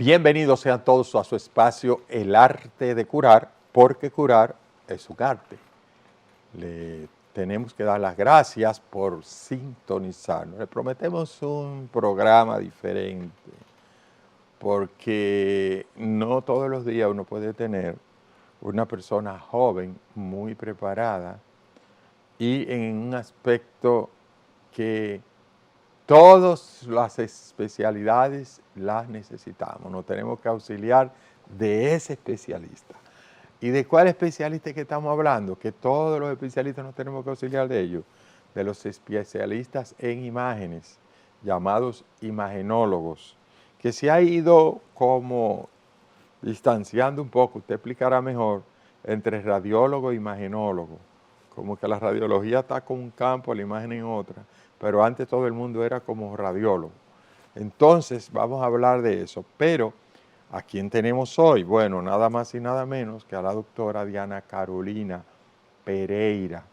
Bienvenidos sean todos a su espacio El Arte de Curar, porque curar es un arte. Le tenemos que dar las gracias por sintonizarnos. Le prometemos un programa diferente, porque no todos los días uno puede tener una persona joven, muy preparada y en un aspecto que todas las especialidades las necesitamos. Nos tenemos que auxiliar de ese especialista. ¿Y de cuál especialista es que estamos hablando? Que todos los especialistas nos tenemos que auxiliar de ellos. De los especialistas en imágenes, llamados imagenólogos, que se ha ido como distanciando un poco, usted explicará mejor, entre radiólogo e imagenólogo. Como que la radiología está con un campo, la imagen en otra, pero antes todo el mundo era como radiólogo. Entonces vamos a hablar de eso, pero ¿a quién tenemos hoy? Bueno, nada más y nada menos que a la doctora Diana Carolina Pereira.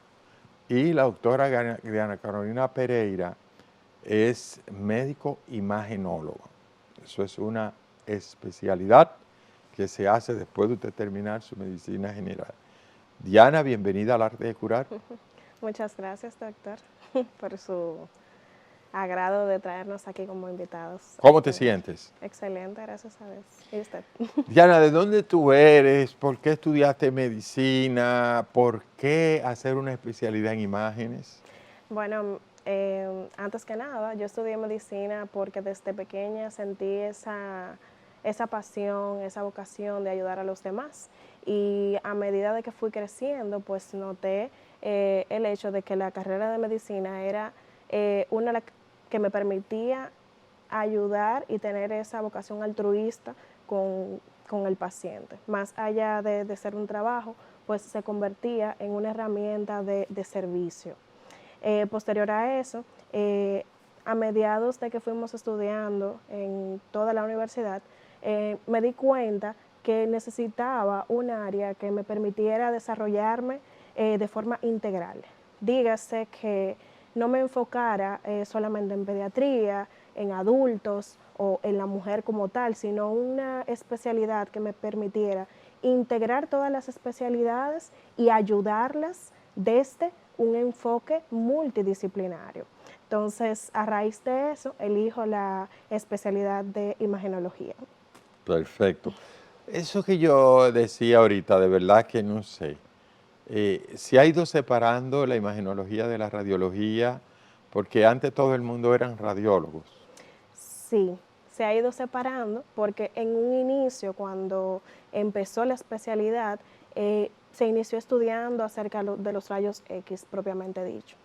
Y la doctora Diana Carolina Pereira es médico imagenólogo. Eso es una especialidad que se hace después de usted terminar su medicina general. Diana, bienvenida al Arte de Curar. Muchas gracias, doctor, por su agrado de traernos aquí como invitados. ¿Cómo te sientes? Excelente, gracias a Dios. ¿Y usted? Diana, ¿de dónde tú eres? ¿Por qué estudiaste medicina? ¿Por qué hacer una especialidad en imágenes? Bueno, antes que nada, yo estudié medicina porque desde pequeña sentí esa pasión, esa vocación de ayudar a los demás. Y a medida de que fui creciendo, pues noté el hecho de que la carrera de medicina era una que me permitía ayudar y tener esa vocación altruista con el paciente. Más allá de ser un trabajo, pues se convertía en una herramienta de servicio. Posterior a eso, a mediados de que fuimos estudiando en toda la universidad, me di cuenta que necesitaba un área que me permitiera desarrollarme de forma integral. Dígase que no me enfocara solamente en pediatría, en adultos o en la mujer como tal, sino una especialidad que me permitiera integrar todas las especialidades y ayudarlas desde un enfoque multidisciplinario. Entonces, a raíz de eso, elijo la especialidad de imagenología. Perfecto. Eso que yo decía ahorita, de verdad que no sé. Se ha ido separando la imagenología de la radiología, porque antes todo el mundo eran radiólogos. Sí, se ha ido separando porque en un inicio, cuando empezó la especialidad, se inició estudiando acerca de los rayos X propiamente dicho.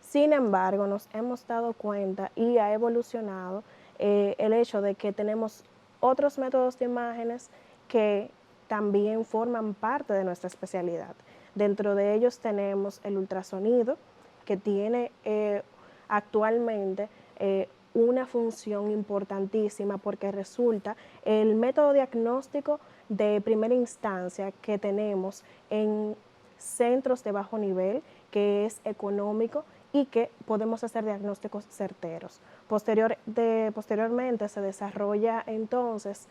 Sin embargo, nos hemos dado cuenta y ha evolucionado el hecho de que tenemos otros métodos de imágenes que también forman parte de nuestra especialidad. Dentro de ellos tenemos el ultrasonido, que tiene actualmente una función importantísima porque resulta el método diagnóstico de primera instancia que tenemos en centros de bajo nivel, que es económico y que podemos hacer diagnósticos certeros. Posteriormente se desarrolla entonces,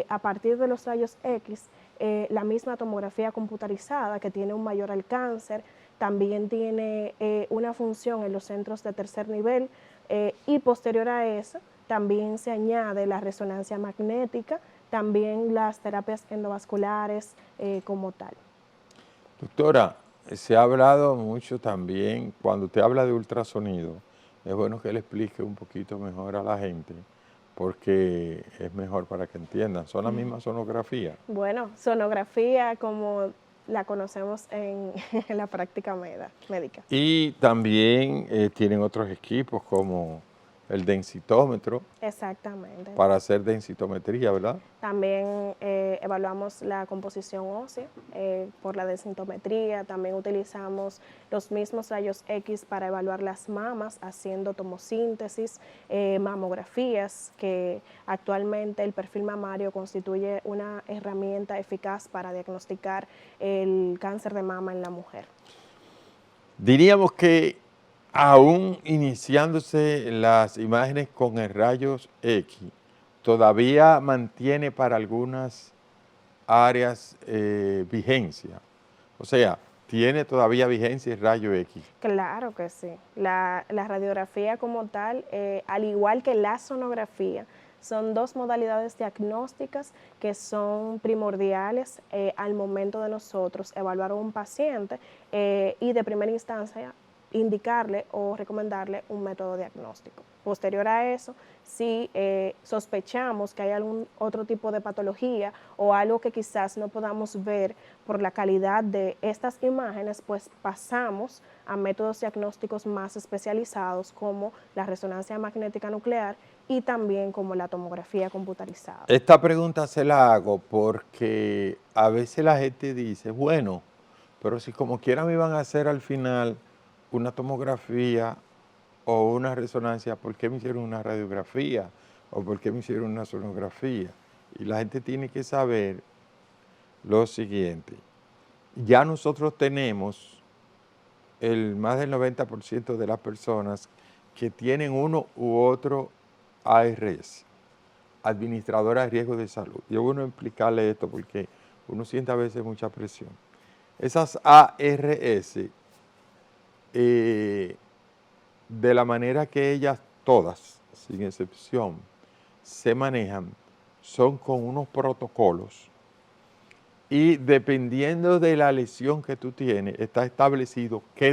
a partir de los rayos X, la misma tomografía computarizada que tiene un mayor alcance, también tiene una función en los centros de tercer nivel y posterior a eso también se añade la resonancia magnética, también las terapias endovasculares como tal. Doctora, se ha hablado mucho también, cuando usted habla de ultrasonido, es bueno que le explique un poquito mejor a la gente, porque es mejor para que entiendan. Son la misma sonografía. Bueno, sonografía como la conocemos en, en la práctica médica. Y también tienen otros equipos como el densitómetro Exactamente. para hacer densitometría, ¿verdad? También evaluamos la composición ósea por la densitometría. También utilizamos los mismos rayos X para evaluar las mamas, haciendo tomosíntesis, mamografías, que actualmente el perfil mamario constituye una herramienta eficaz para diagnosticar el cáncer de mama en la mujer. Diríamos que aún iniciándose las imágenes con el rayos X, todavía mantiene para algunas áreas vigencia. O sea, tiene todavía vigencia el rayo X. Claro que sí. La radiografía como tal, al igual que la sonografía, son dos modalidades diagnósticas que son primordiales al momento de nosotros evaluar a un paciente y de primera instancia indicarle o recomendarle un método diagnóstico. Posterior a eso, si sospechamos que hay algún otro tipo de patología o algo que quizás no podamos ver por la calidad de estas imágenes, pues pasamos a métodos diagnósticos más especializados como la resonancia magnética nuclear y también como la tomografía computarizada. Esta pregunta se la hago porque a veces la gente dice, bueno, pero si como quiera me iban a hacer al final una tomografía o una resonancia, ¿por qué me hicieron una radiografía? ¿O por qué me hicieron una sonografía? Y la gente tiene que saber lo siguiente. Ya nosotros tenemos más del 90% de las personas que tienen uno u otro ARS, administradora de riesgo de salud. Yo bueno explicarle esto porque uno siente a veces mucha presión. Esas ARS, de la manera que ellas todas, sin excepción, se manejan, son con unos protocolos y dependiendo de la lesión que tú tienes, está establecido qué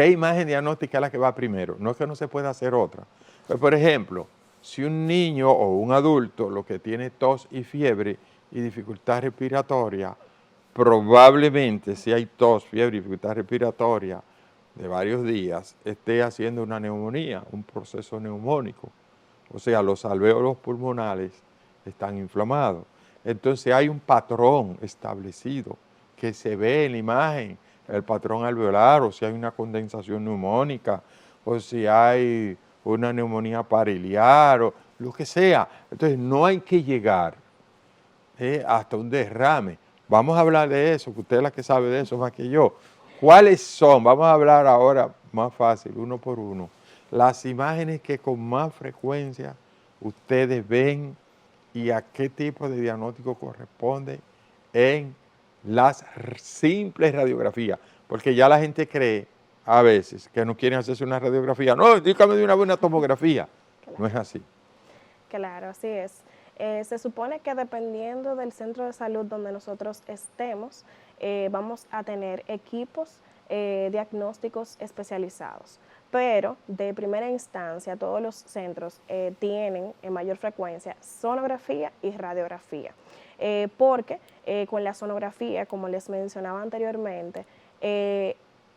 imagen diagnóstica es la que va primero. No es que no se pueda hacer otra. Pero, por ejemplo, si un niño o un adulto lo que tiene tos y fiebre y dificultad respiratoria, probablemente si hay tos, fiebre y dificultad respiratoria de varios días, esté haciendo una neumonía, un proceso neumónico. O sea, los alvéolos pulmonares están inflamados. Entonces hay un patrón establecido que se ve en la imagen, el patrón alveolar, o si hay una condensación neumónica, o si hay una neumonía pariliar, o lo que sea. Entonces no hay que llegar hasta un derrame. Vamos a hablar de eso, que usted es la que sabe de eso más que yo. ¿Cuáles son? Vamos a hablar ahora más fácil, uno por uno. Las imágenes que con más frecuencia ustedes ven y a qué tipo de diagnóstico corresponde en las simples radiografías. Porque ya la gente cree a veces que no quieren hacerse una radiografía. No, dígame de una buena tomografía. Claro. No es así. Claro, así es. Se supone que dependiendo del centro de salud donde nosotros estemos, vamos a tener equipos diagnósticos especializados. Pero de primera instancia todos los centros tienen en mayor frecuencia sonografía y radiografía. Porque con la sonografía, como les mencionaba anteriormente,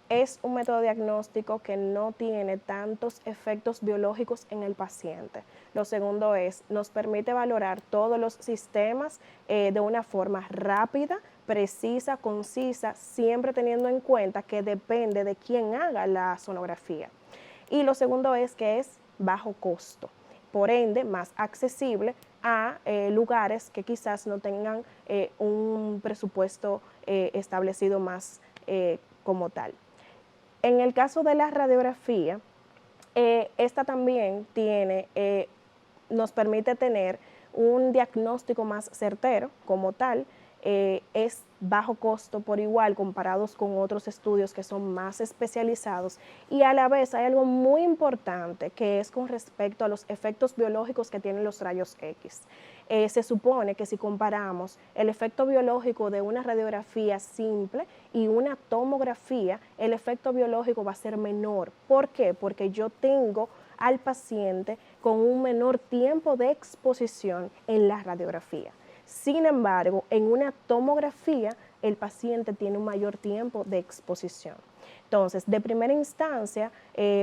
es un método diagnóstico que no tiene tantos efectos biológicos en el paciente. Lo segundo es, nos permite valorar todos los sistemas de una forma rápida, precisa, concisa, siempre teniendo en cuenta que depende de quién haga la sonografía. Y lo segundo es que es bajo costo, por ende más accesible a lugares que quizás no tengan un presupuesto establecido más como tal. En el caso de la radiografía, esta también nos permite tener un diagnóstico más certero como tal, es bajo costo por igual comparados con otros estudios que son más especializados y a la vez hay algo muy importante que es con respecto a los efectos biológicos que tienen los rayos X. Se supone que si comparamos el efecto biológico de una radiografía simple y una tomografía, el efecto biológico va a ser menor. ¿Por qué? Porque yo tengo al paciente con un menor tiempo de exposición en la radiografía. Sin embargo, en una tomografía, el paciente tiene un mayor tiempo de exposición. Entonces, de primera instancia,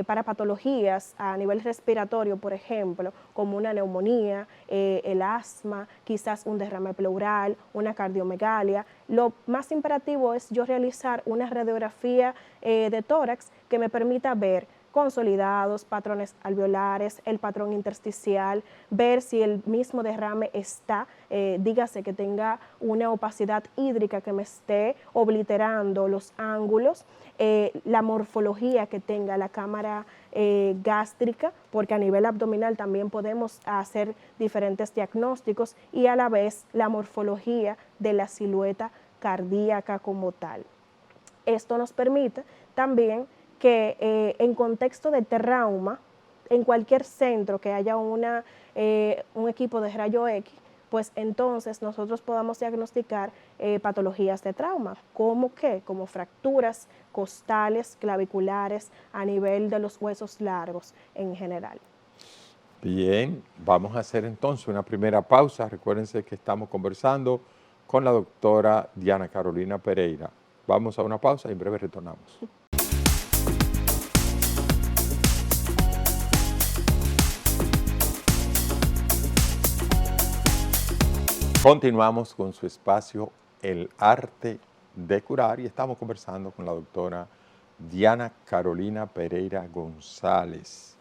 para patologías a nivel respiratorio, por ejemplo, como una neumonía, el asma, quizás un derrame pleural, una cardiomegalia, lo más imperativo es yo realizar una radiografía de tórax que me permita ver consolidados, patrones alveolares, el patrón intersticial, ver si el mismo derrame está, dígase que tenga una opacidad hídrica que me esté obliterando los ángulos, la morfología que tenga la cámara gástrica, porque a nivel abdominal también podemos hacer diferentes diagnósticos, y a la vez la morfología de la silueta cardíaca como tal. Esto nos permite también que en contexto de trauma, en cualquier centro que haya un equipo de rayo X, pues entonces nosotros podamos diagnosticar patologías de trauma, como qué, como fracturas costales, claviculares, a nivel de los huesos largos en general. Bien, vamos a hacer entonces una primera pausa. Recuérdense que estamos conversando con la doctora Diana Carolina Pereira. Vamos a una pausa y en breve retornamos. Continuamos con su espacio El Arte de Curar y estamos conversando con la doctora Diana Carolina Pereira González.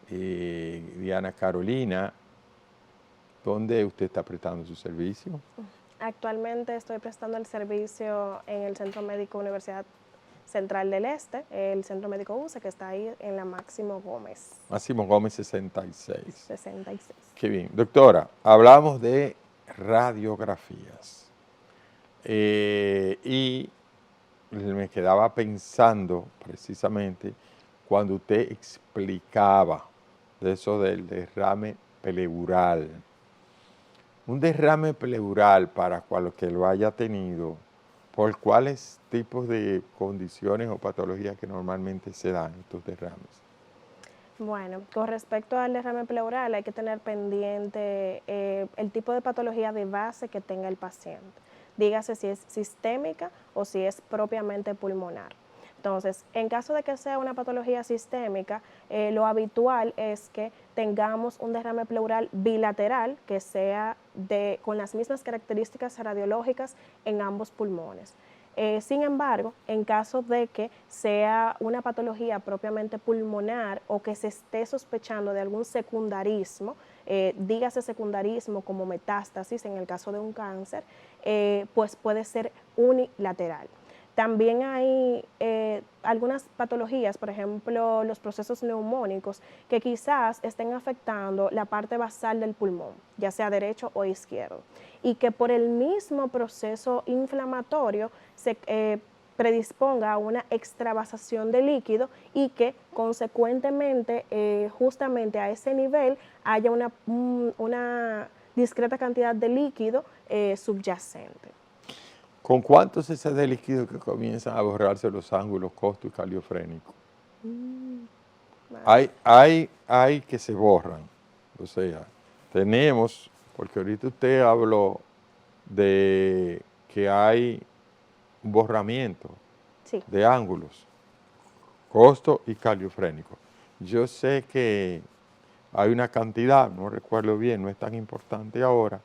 Diana Carolina, ¿dónde usted está prestando su servicio? Actualmente estoy prestando el servicio en el Centro Médico Universidad Central del Este, el Centro Médico UCE, que está ahí en la Máximo Gómez. Máximo Gómez 66. 66. Qué bien. Doctora, hablamos de radiografías y me quedaba pensando precisamente cuando usted explicaba de eso del derrame pleural. Un derrame pleural, para cual que lo haya tenido, ¿por cuáles tipos de condiciones o patologías que normalmente se dan estos derrames? Bueno, con respecto al derrame pleural hay que tener pendiente el tipo de patología de base que tenga el paciente. Dígase si es sistémica o si es propiamente pulmonar. Entonces, en caso de que sea una patología sistémica, lo habitual es que tengamos un derrame pleural bilateral que sea con las mismas características radiológicas en ambos pulmones. Sin embargo, en caso de que sea una patología propiamente pulmonar o que se esté sospechando de algún secundarismo, dígase secundarismo como metástasis en el caso de un cáncer, pues puede ser unilateral. También hay algunas patologías, por ejemplo, los procesos neumónicos, que quizás estén afectando la parte basal del pulmón, ya sea derecho o izquierdo, y que por el mismo proceso inflamatorio se predisponga a una extravasación de líquido y que consecuentemente, justamente a ese nivel, haya una discreta cantidad de líquido subyacente. ¿Con cuánto es ese de líquido que comienzan a borrarse los ángulos costo y caliofrénico? Hay que se borran. O sea, tenemos, porque ahorita usted habló de que hay un borramiento Sí. de ángulos, costo y caliofrénico. Yo sé que hay una cantidad, no recuerdo bien, no es tan importante ahora,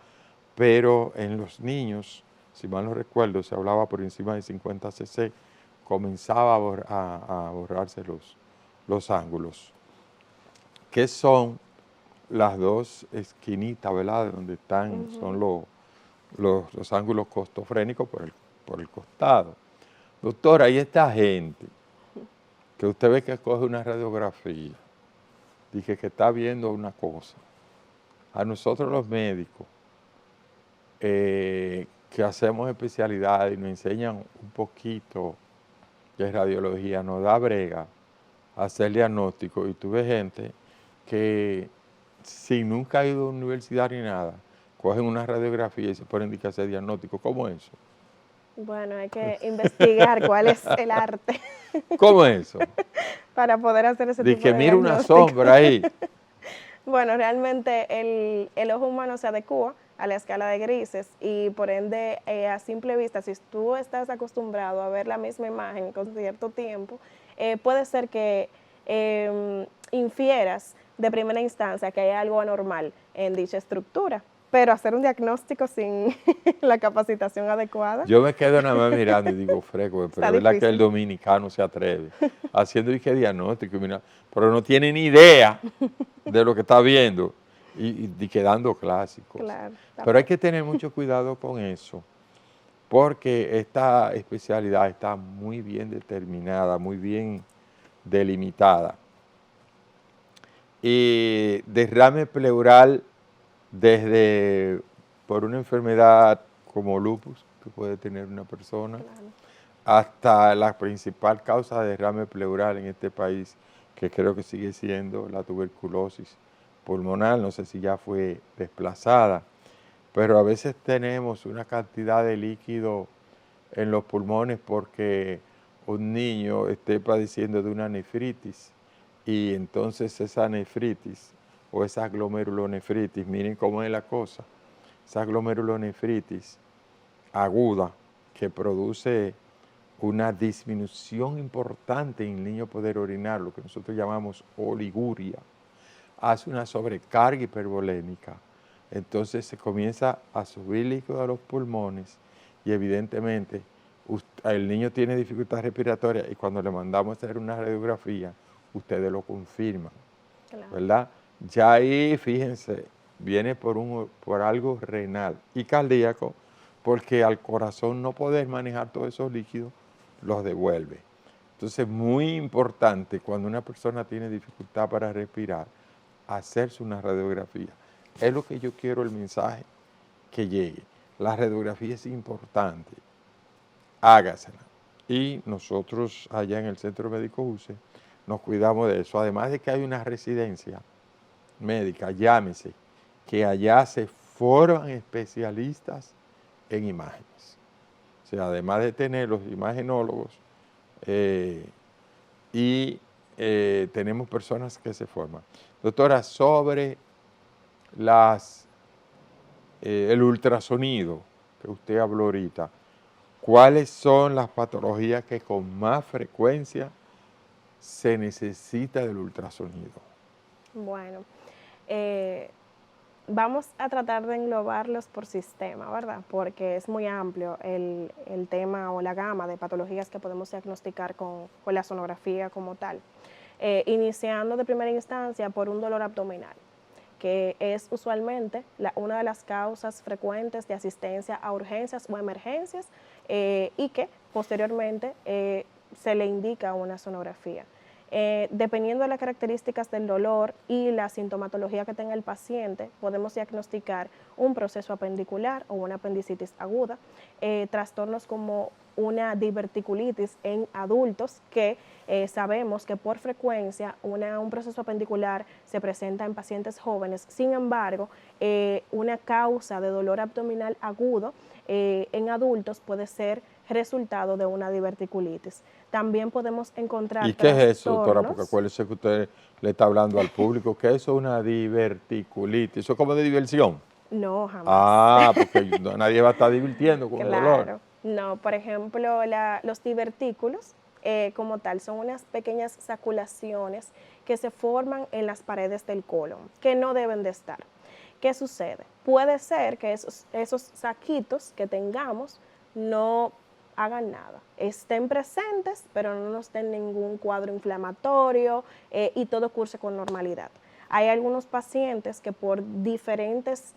pero en los niños, si mal no recuerdo, se hablaba por encima de 50 cc, comenzaba a borrarse los ángulos. ¿Qué son las dos esquinitas, verdad? Donde están, son los ángulos costofrénicos por el costado. Doctora, y esta gente que usted ve que coge una radiografía, dije que está viendo una cosa. A nosotros los médicos, que hacemos especialidad y nos enseñan un poquito de radiología, nos da brega hacer diagnóstico, y tú ves gente que sin nunca ha ido a una universidad ni nada, cogen una radiografía y se ponen a hacer diagnóstico. ¿Cómo es eso? Bueno, hay que investigar cuál es el arte ¿Cómo es eso? para poder hacer ese De tipo que de mira una diagnóstico. sombra ahí. Bueno, realmente el ojo humano se adecua a la escala de grises y por ende a simple vista, si tú estás acostumbrado a ver la misma imagen con cierto tiempo, puede ser que infieras de primera instancia que hay algo anormal en dicha estructura. pero hacer un diagnóstico sin la capacitación adecuada Yo me quedo nada más mirando y digo, fresco, pero está es verdad que el difícil. dominicano se atreve haciendo dije diagnóstico, mira, pero no tiene ni idea de lo que está viendo y quedando clásicos. Claro, está Pero hay peor. que tener mucho cuidado con eso, porque esta especialidad está muy bien determinada, muy bien delimitada. Y derrame pleural desde por una enfermedad como lupus que puede tener una persona, Claro. hasta la principal causa de derrame pleural en este país, que creo que sigue siendo la tuberculosis pulmonar, no sé si ya fue desplazada, pero a veces tenemos una cantidad de líquido en los pulmones porque un niño esté padeciendo de una nefritis y entonces esa nefritis o esa glomerulonefritis, miren cómo es la cosa, esa glomerulonefritis aguda que produce una disminución importante en el niño poder orinar, lo que nosotros llamamos oliguria, hace una sobrecarga hipervolémica. Entonces se comienza a subir líquido a los pulmones y evidentemente el niño tiene dificultad respiratoria y cuando le mandamos a hacer una radiografía, ustedes lo confirman, Claro. ¿verdad? Ya ahí, fíjense, viene por algo renal y cardíaco, porque al corazón no poder manejar todos esos líquidos, los devuelve. Entonces, muy importante cuando una persona tiene dificultad para respirar, hacerse una radiografía. Es lo que yo quiero el mensaje que llegue. La radiografía es importante, hágasela. Y nosotros allá en el Centro Médico UCE nos cuidamos de eso. Además de que hay una residencia médica, llámese, que allá se forman especialistas en imágenes. O sea, además de tener los imagenólogos tenemos personas que se forman. Doctora, sobre el ultrasonido que usted habló ahorita, ¿cuáles son las patologías que con más frecuencia se necesita del ultrasonido? Bueno, eh, vamos a tratar de englobarlos por sistema, ¿verdad? Porque es muy amplio el tema o la gama de patologías que podemos diagnosticar con la sonografía como tal. Iniciando de primera instancia por un dolor abdominal, que es usualmente una de las causas frecuentes de asistencia a urgencias o emergencias y que posteriormente se le indica una sonografía. Dependiendo de las características del dolor y la sintomatología que tenga el paciente, podemos diagnosticar un proceso apendicular o una apendicitis aguda, trastornos como una diverticulitis en adultos que sabemos que por frecuencia un proceso apendicular se presenta en pacientes jóvenes. Sin embargo, una causa de dolor abdominal agudo en adultos puede ser resultado de una diverticulitis. También podemos encontrar ¿Y qué es eso, doctora? Porque trastornos. acuérdese que usted le está hablando al público, que eso es una diverticulitis. ¿Eso es como de diversión? No, jamás. Ah, porque nadie va a estar divirtiendo con el dolor. Claro. No, por ejemplo, los divertículos como tal son unas pequeñas saculaciones que se forman en las paredes del colon, que no deben de estar. ¿Qué sucede? Puede ser que esos saquitos que tengamos no hagan nada, estén presentes, pero no nos den ningún cuadro inflamatorio y todo curse con normalidad. Hay algunos pacientes que por diferentes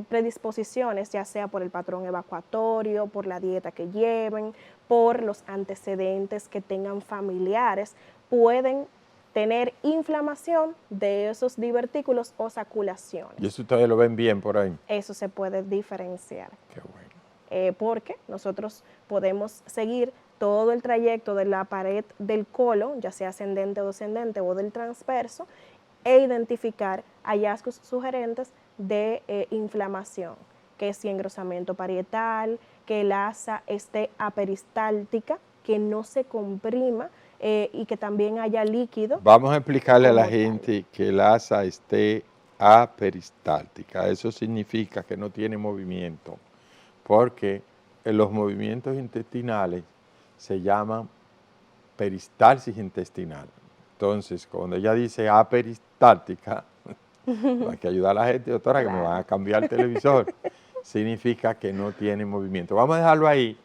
predisposiciones, ya sea por el patrón evacuatorio, por la dieta que lleven, por los antecedentes que tengan familiares, pueden tener inflamación de esos divertículos o saculaciones. Y eso ustedes lo ven bien por ahí. Eso se puede diferenciar. Qué bueno. Porque nosotros podemos seguir todo el trayecto de la pared del colon, ya sea ascendente o descendente o del transverso, e identificar hallazgos sugerentes de inflamación, que si engrosamiento parietal, que el asa esté aperistáltica, que no se comprima y que también haya líquido. Vamos a explicarle a la como tal. gente que el asa esté aperistáltica. Eso significa que no tiene movimiento, porque los movimientos intestinales se llaman peristalsis intestinal. Entonces, cuando ella dice aperistáltica, Hay que ayudar a la gente, doctora, que me van a cambiar el televisor. Significa que no tiene movimiento. Vamos a dejarlo ahí.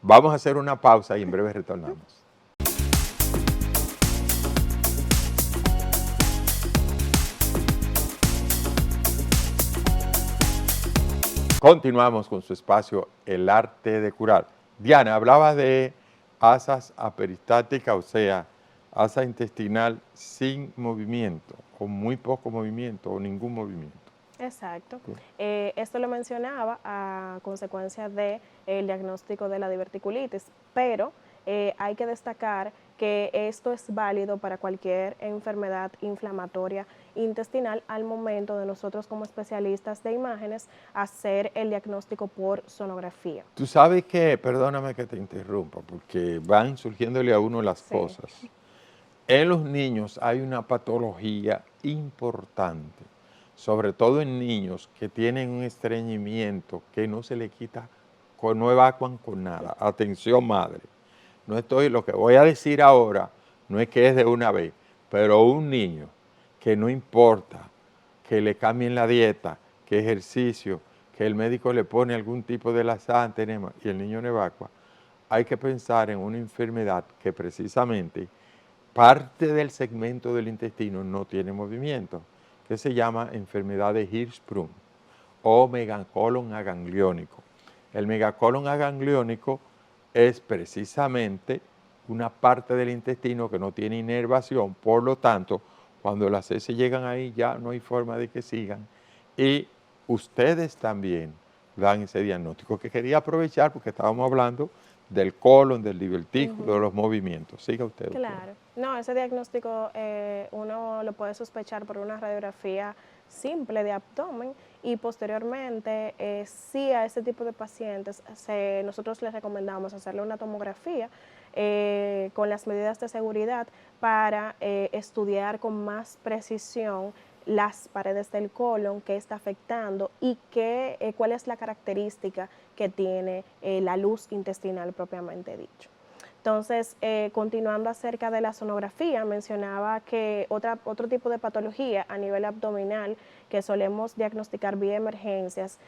Vamos a hacer una pausa y en breve retornamos. Continuamos con su espacio El Arte de Curar. Diana, hablaba de asas aperistáticas, o sea, asa intestinal sin movimiento, o muy poco movimiento, o ningún movimiento. Exacto. Esto lo mencionaba a consecuencia del diagnóstico de la diverticulitis, pero hay que destacar que esto es válido para cualquier enfermedad inflamatoria intestinal al momento de nosotros como especialistas de imágenes hacer el diagnóstico por sonografía. Tú sabes que, perdóname que te interrumpa, porque van surgiéndole a uno las cosas. En los niños hay una patología importante, sobre todo en niños que tienen un estreñimiento que no se le quita, no evacuan con nada. Atención, madre. Lo que voy a decir ahora no es que es de una vez, pero un niño que no importa que le cambien la dieta, que ejercicio, que el médico le pone algún tipo de laxante y el niño no evacua, hay que pensar en una enfermedad que precisamente parte del segmento del intestino no tiene movimiento, que se llama enfermedad de Hirschsprung o megacolon agangliónico. El megacolon agangliónico es precisamente una parte del intestino que no tiene inervación, por lo tanto, cuando las heces llegan ahí ya no hay forma de que sigan. Y ustedes también dan ese diagnóstico, que quería aprovechar porque estábamos hablando del colon, del divertículo, de los movimientos. Siga usted. Claro. No, ese diagnóstico uno lo puede sospechar por una radiografía simple de abdomen y posteriormente sí a ese tipo de pacientes nosotros les recomendamos hacerle una tomografía con las medidas de seguridad para estudiar con más precisión las paredes del colon, qué está afectando y cuál es la característica que tiene la luz intestinal propiamente dicho. Entonces, continuando acerca de la sonografía, mencionaba que otro tipo de patología a nivel abdominal que solemos diagnosticar vía emergencias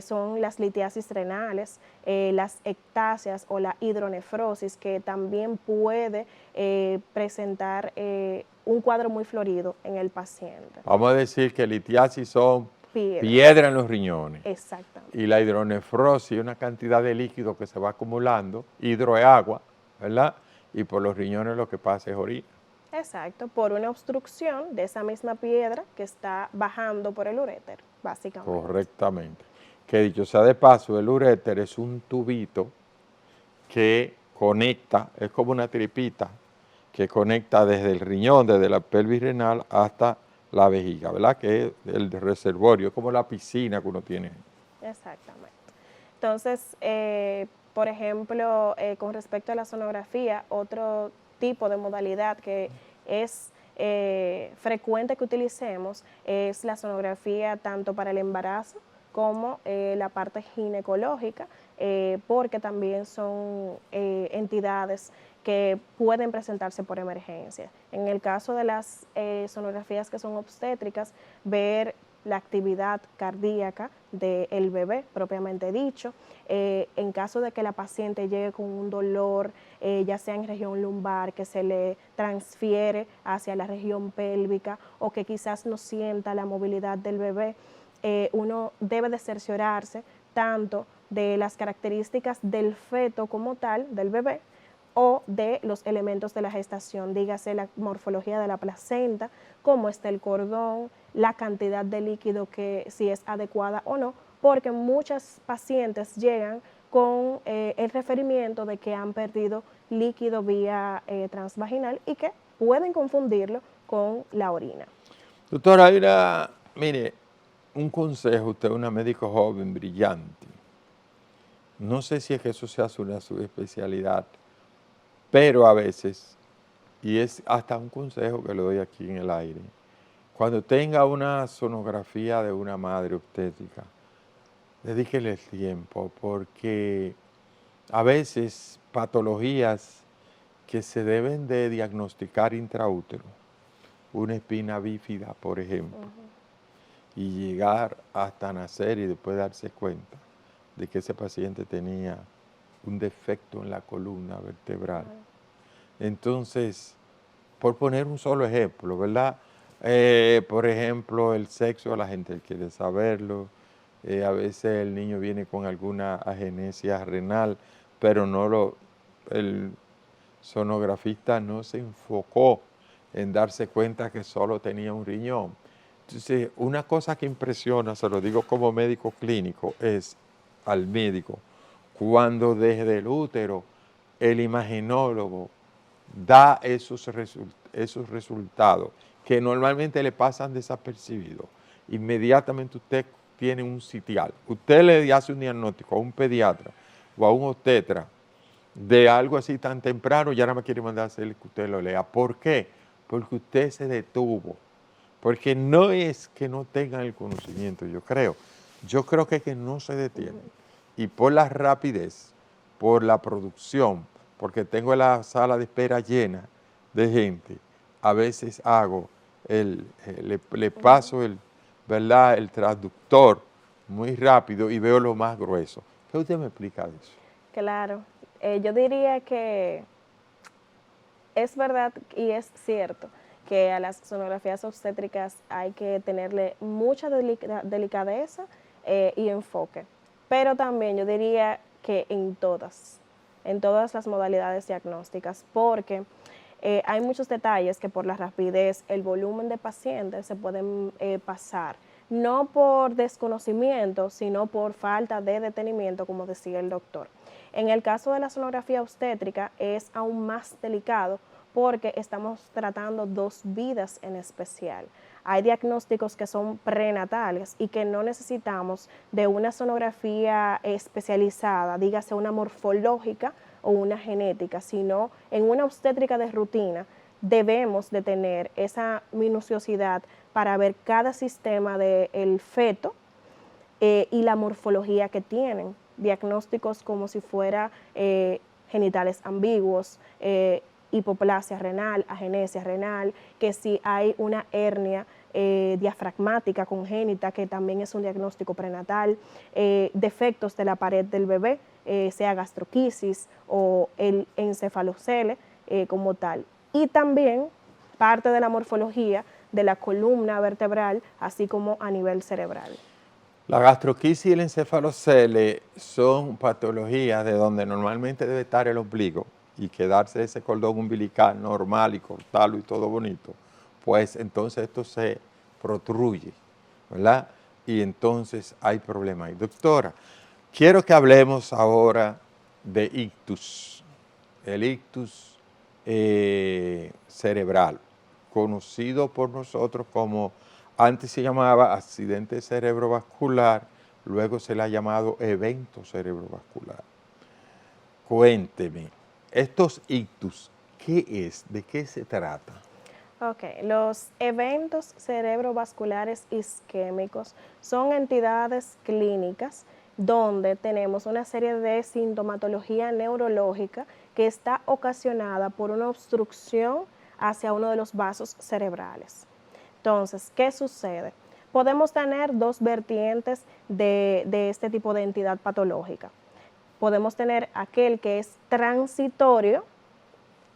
son las litiasis renales, las ectasias o la hidronefrosis, que también puede presentar un cuadro muy florido en el paciente. Vamos a decir que litiasis son piedra en los riñones. Exactamente. Y la hidronefrosis es una cantidad de líquido que se va acumulando, hidro es agua, ¿verdad? Y por los riñones lo que pasa es orina. Exacto, por una obstrucción de esa misma piedra que está bajando por el uréter, básicamente. Correctamente. Que dicho sea de paso, el uréter es un tubito que conecta, es como una tripita, que conecta desde el riñón, desde la pelvis renal hasta la vejiga, ¿verdad? Que es el reservorio, es como la piscina que uno tiene. Exactamente. Entonces, por ejemplo, con respecto a la sonografía, otro tipo de modalidad que es frecuente que utilicemos es la sonografía tanto para el embarazo como la parte ginecológica, porque también son entidades que pueden presentarse por emergencia. En el caso de las sonografías que son obstétricas, ver la actividad cardíaca del bebé propiamente dicho. En caso de que la paciente llegue con un dolor, ya sea en región lumbar, que se le transfiere hacia la región pélvica o que quizás no sienta la movilidad del bebé, uno debe de cerciorarse tanto de las características del feto como tal, del bebé, o de los elementos de la gestación, dígase la morfología de la placenta, cómo está el cordón, la cantidad de líquido que si es adecuada o no, porque muchas pacientes llegan con el referimiento de que han perdido líquido vía transvaginal y que pueden confundirlo con la orina. Doctora, mire, un consejo, usted es una médico joven, brillante. No sé si es que eso sea una subespecialidad, pero a veces, y es hasta un consejo que le doy aquí en el aire, cuando tenga una sonografía de una madre obstétrica, dedíquele el tiempo, porque a veces patologías que se deben de diagnosticar intraútero, una espina bífida, por ejemplo, y llegar hasta nacer y después darse cuenta de que ese paciente tenía un defecto en la columna vertebral. Entonces, por poner un solo ejemplo, ¿verdad? Por ejemplo, el sexo, la gente quiere saberlo. A veces el niño viene con alguna agenesia renal, pero el sonografista no se enfocó en darse cuenta que solo tenía un riñón. Entonces, una cosa que impresiona, se lo digo como médico clínico, es al médico, cuando desde el útero el imagenólogo da esos resultados que normalmente le pasan desapercibidos. Inmediatamente usted tiene un sitial. Usted le hace un diagnóstico a un pediatra o a un obstetra de algo así tan temprano, ya nada más quiere mandar a hacerle que usted lo lea. ¿Por qué? Porque usted se detuvo. Porque no es que no tengan el conocimiento, yo creo. Yo creo que no se detienen. Y por la rapidez, por la producción, porque tengo la sala de espera llena de gente, a veces le paso ¿verdad? El traductor muy rápido y veo lo más grueso. ¿Qué usted me explica de eso? Claro, yo diría que es verdad y es cierto que a las sonografías obstétricas hay que tenerle mucha delicadeza y enfoque, pero también yo diría que en todas las modalidades diagnósticas, porque hay muchos detalles que por la rapidez, el volumen de pacientes se pueden pasar, no por desconocimiento, sino por falta de detenimiento, como decía el doctor. En el caso de la sonografía obstétrica es aún más delicado porque estamos tratando dos vidas en especial. Hay diagnósticos que son prenatales y que no necesitamos de una sonografía especializada, dígase una morfológica o una genética, sino en una obstétrica de rutina debemos de tener esa minuciosidad para ver cada sistema del feto y la morfología que tienen. Diagnósticos como si fuera genitales ambiguos, hipoplasia renal, agenesia renal, que si hay una hernia diafragmática congénita, que también es un diagnóstico prenatal, defectos de la pared del bebé, sea gastroquisis o el encefalocele como tal. Y también parte de la morfología de la columna vertebral, así como a nivel cerebral. La gastroquisis y el encefalocele son patologías de donde normalmente debe estar el ombligo y quedarse ese cordón umbilical normal y cortarlo y todo bonito, pues entonces esto se protruye, ¿verdad? Y entonces hay problemas. Y doctora, quiero que hablemos ahora de ictus, el ictus cerebral, conocido por nosotros como, antes se llamaba accidente cerebrovascular, luego se le ha llamado evento cerebrovascular. Cuénteme, estos ictus, ¿qué es? ¿De qué se trata? Ok, los eventos cerebrovasculares isquémicos son entidades clínicas donde tenemos una serie de sintomatología neurológica que está ocasionada por una obstrucción hacia uno de los vasos cerebrales. Entonces, ¿qué sucede? Podemos tener dos vertientes de este tipo de entidad patológica. Podemos tener aquel que es transitorio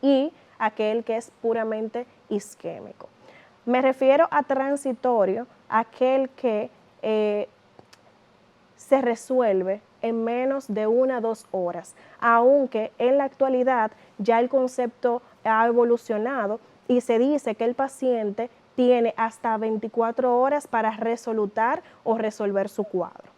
y aquel que es puramente isquémico. Me refiero a transitorio, aquel que se resuelve en menos de 1 a 2 horas, aunque en la actualidad ya el concepto ha evolucionado y se dice que el paciente tiene hasta 24 horas para resolutar o resolver su cuadro.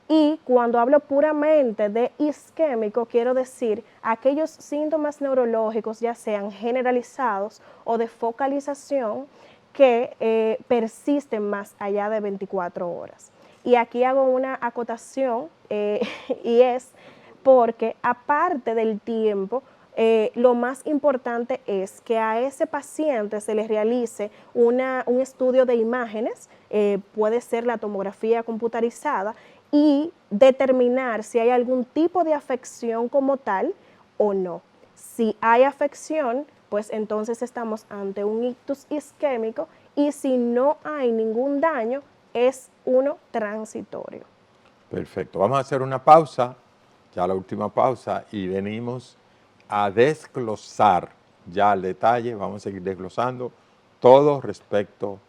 Y cuando hablo puramente de isquémico, quiero decir aquellos síntomas neurológicos, ya sean generalizados o de focalización, que persisten más allá de 24 horas. Y aquí hago una acotación y es porque aparte del tiempo, lo más importante es que a ese paciente se le realice un estudio de imágenes, puede ser la tomografía computarizada, y determinar si hay algún tipo de afección como tal o no. Si hay afección, pues entonces estamos ante un ictus isquémico, y si no hay ningún daño, es uno transitorio. Perfecto. Vamos a hacer una pausa, ya la última pausa, y venimos a desglosar ya al detalle, vamos a seguir desglosando todo respecto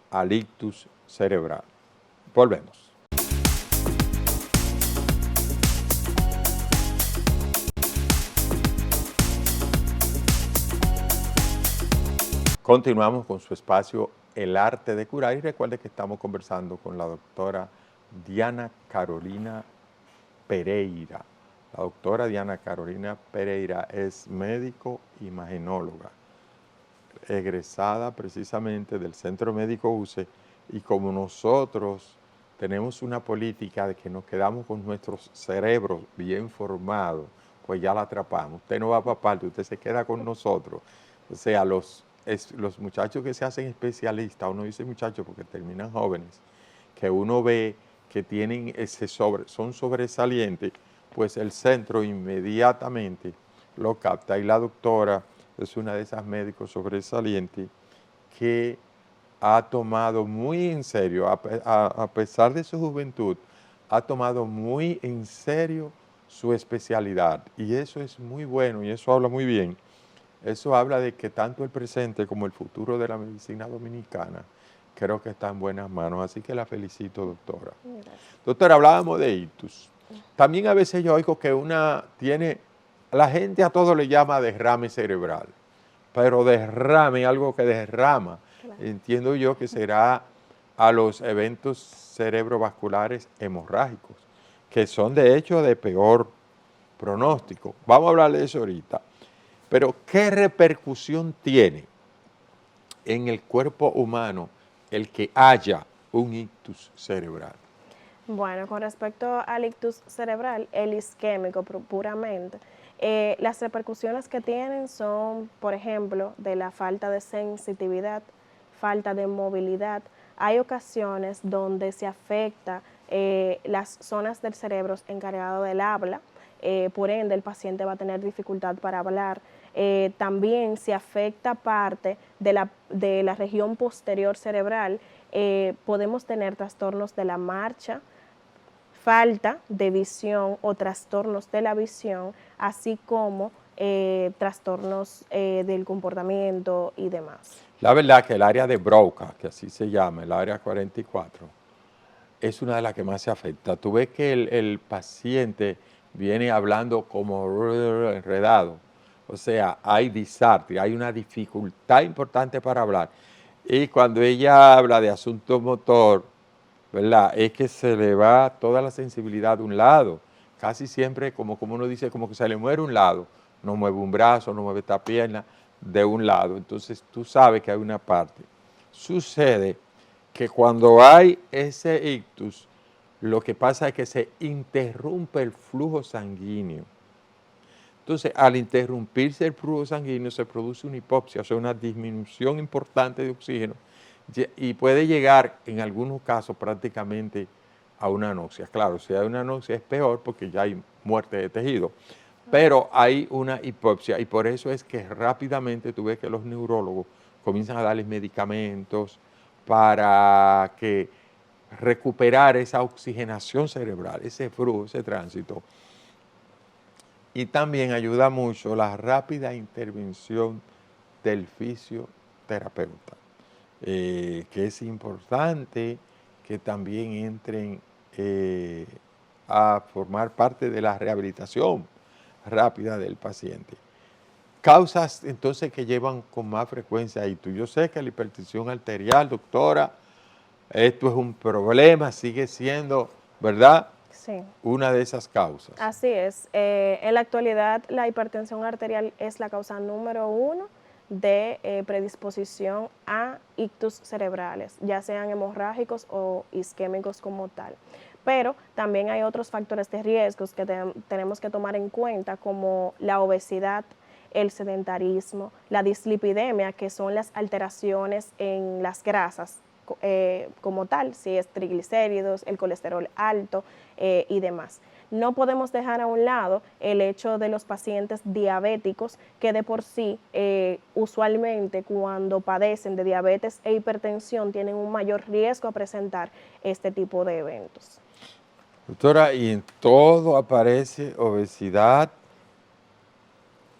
al ictus cerebral. Volvemos. Continuamos con su espacio El Arte de Curar y recuerde que estamos conversando con la doctora Diana Carolina Pereira. La doctora Diana Carolina Pereira es médico imagenóloga, egresada precisamente del Centro Médico UCE, y como nosotros tenemos una política de que nos quedamos con nuestros cerebros bien formados, pues ya la atrapamos. Usted no va para parte, usted se queda con nosotros. O sea, los muchachos que se hacen especialistas, uno dice muchachos porque terminan jóvenes, que uno ve que tienen son sobresalientes, pues el centro inmediatamente lo capta. Y la doctora es una de esas médicos sobresalientes que ha tomado muy en serio, a pesar de su juventud, ha tomado muy en serio su especialidad. Y eso es muy bueno y eso habla muy bien. Eso habla de que tanto el presente como el futuro de la medicina dominicana creo que está en buenas manos. Así que la felicito, doctora. Gracias. Doctora, hablábamos de ictus. También a veces yo oigo que la gente a todo le llama derrame cerebral, pero derrame, algo que derrama, Claro. entiendo yo que será a los eventos cerebrovasculares hemorrágicos, que son de hecho de peor pronóstico. Vamos a hablar de eso ahorita. Pero, ¿qué repercusión tiene en el cuerpo humano el que haya un ictus cerebral? Bueno, con respecto al ictus cerebral, el isquémico puramente, las repercusiones que tienen son, por ejemplo, de la falta de sensitividad, falta de movilidad. Hay ocasiones donde se afecta las zonas del cerebro encargadas del habla, por ende el paciente va a tener dificultad para hablar. También se afecta parte de la región posterior cerebral, podemos tener trastornos de la marcha, falta de visión o trastornos de la visión, así como trastornos del comportamiento y demás. La verdad que el área de Broca, que así se llama, el área 44, es una de las que más se afecta. Tú ves que el paciente viene hablando como enredado. O sea, hay disartria, hay una dificultad importante para hablar. Y cuando ella habla de asunto motor, ¿verdad? Es que se le va toda la sensibilidad de un lado. Casi siempre, como uno dice, como que se le muere un lado. No mueve un brazo, no mueve esta pierna de un lado. Entonces tú sabes que hay una parte. Sucede que cuando hay ese ictus, lo que pasa es que se interrumpe el flujo sanguíneo. Entonces, al interrumpirse el flujo sanguíneo, se produce una hipopsia, o sea, una disminución importante de oxígeno, y puede llegar, en algunos casos, prácticamente a una anoxia. Claro, si hay una anoxia es peor porque ya hay muerte de tejido, pero hay una hipopsia, y por eso es que rápidamente tú ves que los neurólogos comienzan a darles medicamentos para que recuperar esa oxigenación cerebral, ese flujo, ese tránsito. Y también ayuda mucho la rápida intervención del fisioterapeuta, que es importante que también entren a formar parte de la rehabilitación rápida del paciente. Causas entonces que llevan con más frecuencia a ictus. Yo sé que la hipertensión arterial, doctora, esto es un problema, sigue siendo, ¿verdad?, Sí. una de esas causas. Así es. En la actualidad, la hipertensión arterial es la causa número 1 de predisposición a ictus cerebrales, ya sean hemorrágicos o isquémicos como tal. Pero también hay otros factores de riesgos que tenemos que tomar en cuenta, como la obesidad, el sedentarismo, la dislipidemia, que son las alteraciones en las grasas como tal, si es triglicéridos, el colesterol alto y demás. No podemos dejar a un lado el hecho de los pacientes diabéticos que de por sí usualmente cuando padecen de diabetes e hipertensión tienen un mayor riesgo a presentar este tipo de eventos. Doctora, y en todo aparece obesidad,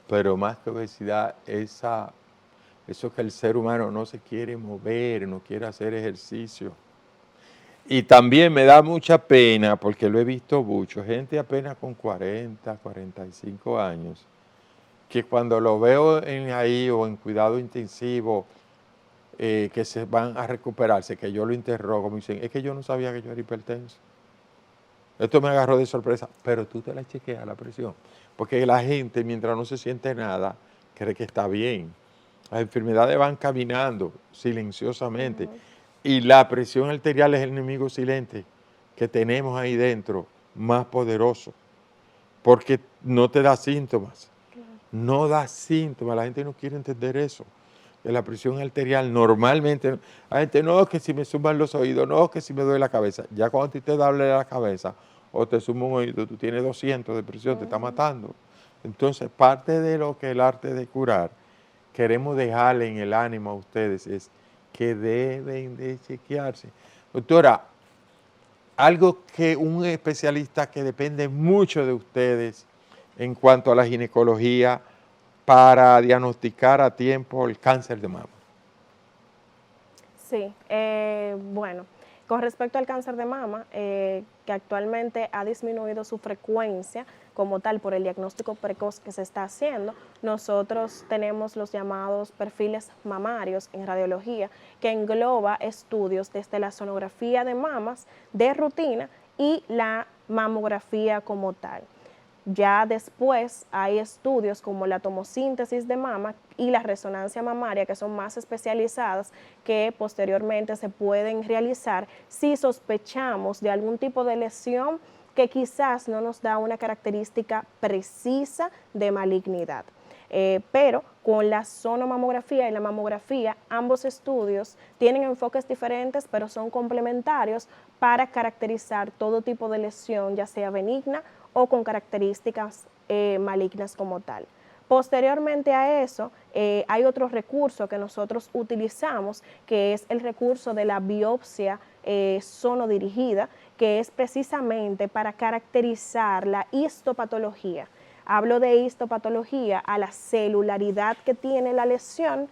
pero más que obesidad, eso que el ser humano no se quiere mover, no quiere hacer ejercicio. Y también me da mucha pena, porque lo he visto mucho, gente apenas con 40, 45 años, que cuando lo veo ahí o en cuidado intensivo, que se van a recuperarse, que yo lo interrogo, me dicen, es que yo no sabía que yo era hipertenso. Esto me agarró de sorpresa, pero tú te la chequeas la presión, porque la gente mientras no se siente nada, cree que está bien. Las enfermedades van caminando silenciosamente y la presión arterial es el enemigo silente que tenemos ahí dentro, más poderoso, porque no te da síntomas, no da síntomas, la gente no quiere entender eso. Que la presión arterial normalmente, la gente no, que si me suman los oídos, no, que si me duele la cabeza. Ya cuando a ti te duele la cabeza o te suma un oído, tú tienes 200 de presión, te está matando. Entonces, parte de lo que el arte de curar, queremos dejarle en el ánimo a ustedes es que deben de chequearse. Doctora, algo que un especialista que depende mucho de ustedes en cuanto a la ginecología para diagnosticar a tiempo el cáncer de mama. Sí, bueno, con respecto al cáncer de mama, que actualmente ha disminuido su frecuencia como tal por el diagnóstico precoz que se está haciendo, nosotros tenemos los llamados perfiles mamarios en radiología, que engloba estudios desde la sonografía de mamas de rutina y la mamografía como tal. Ya después hay estudios como la tomosíntesis de mama y la resonancia mamaria, que son más especializadas, que posteriormente se pueden realizar si sospechamos de algún tipo de lesión que quizás no nos da una característica precisa de malignidad. Pero con la sonomamografía y la mamografía, ambos estudios tienen enfoques diferentes, pero son complementarios para caracterizar todo tipo de lesión, ya sea benigna o con características malignas como tal. Posteriormente a eso, hay otro recurso que nosotros utilizamos, que es el recurso de la biopsia sonodirigida, que es precisamente para caracterizar la histopatología. Hablo de histopatología a la celularidad que tiene la lesión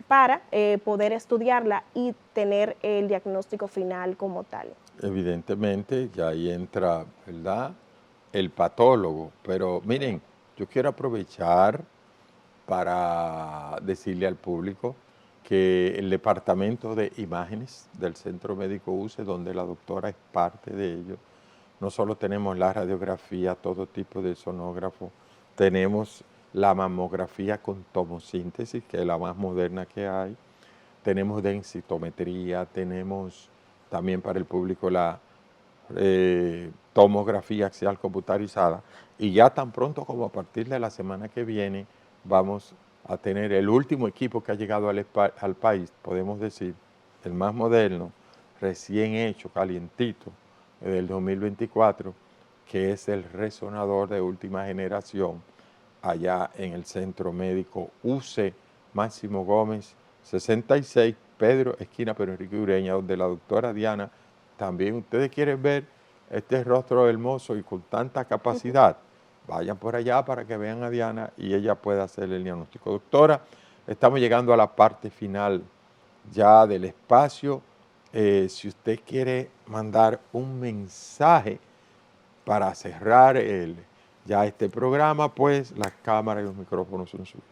para poder estudiarla y tener el diagnóstico final como tal. Evidentemente, ya ahí entra, ¿verdad?, el patólogo. Pero miren, yo quiero aprovechar para decirle al público que el departamento de imágenes del Centro Médico UCE, donde la doctora es parte de ello, no solo tenemos la radiografía, todo tipo de sonógrafo, tenemos la mamografía con tomosíntesis, que es la más moderna que hay, tenemos densitometría, tenemos también para el público la tomografía axial computarizada, y ya tan pronto como a partir de la semana que viene vamos a tener el último equipo que ha llegado al país, podemos decir, el más moderno, recién hecho, calientito, del 2024, que es el resonador de última generación, allá en el Centro Médico UC Máximo Gómez, 66, Pedro, esquina Pedro Enrique Ureña, donde la doctora Diana, también ustedes quieren ver este rostro hermoso y con tanta capacidad, vayan por allá para que vean a Diana y ella pueda hacer el diagnóstico. Doctora, estamos llegando a la parte final ya del espacio. Si usted quiere mandar un mensaje para cerrar ya este programa, pues las cámaras y los micrófonos son suyos.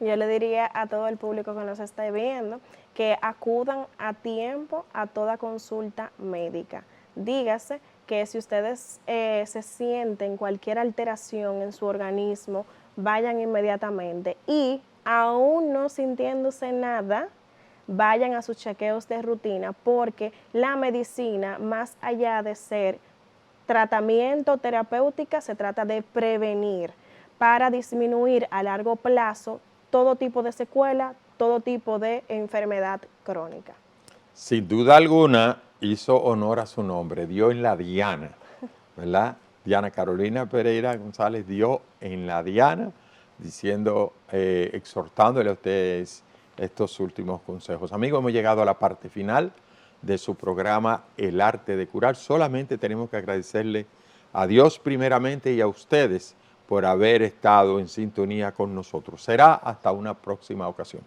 Yo le diría a todo el público que nos esté viendo que acudan a tiempo a toda consulta médica. Dígase que si ustedes se sienten cualquier alteración en su organismo, vayan inmediatamente y aún no sintiéndose nada, vayan a sus chequeos de rutina, porque la medicina, más allá de ser tratamiento terapéutica, se trata de prevenir para disminuir a largo plazo todo tipo de secuela, todo tipo de enfermedad crónica. sin duda alguna hizo honor a su nombre, dio en la diana, ¿verdad? Diana Carolina Pereira González dio en la diana, diciendo, exhortándole a ustedes estos últimos consejos. Amigos, hemos llegado a la parte final de su programa El Arte de Curar. Solamente tenemos que agradecerle a Dios primeramente y a ustedes por haber estado en sintonía con nosotros. Será hasta una próxima ocasión.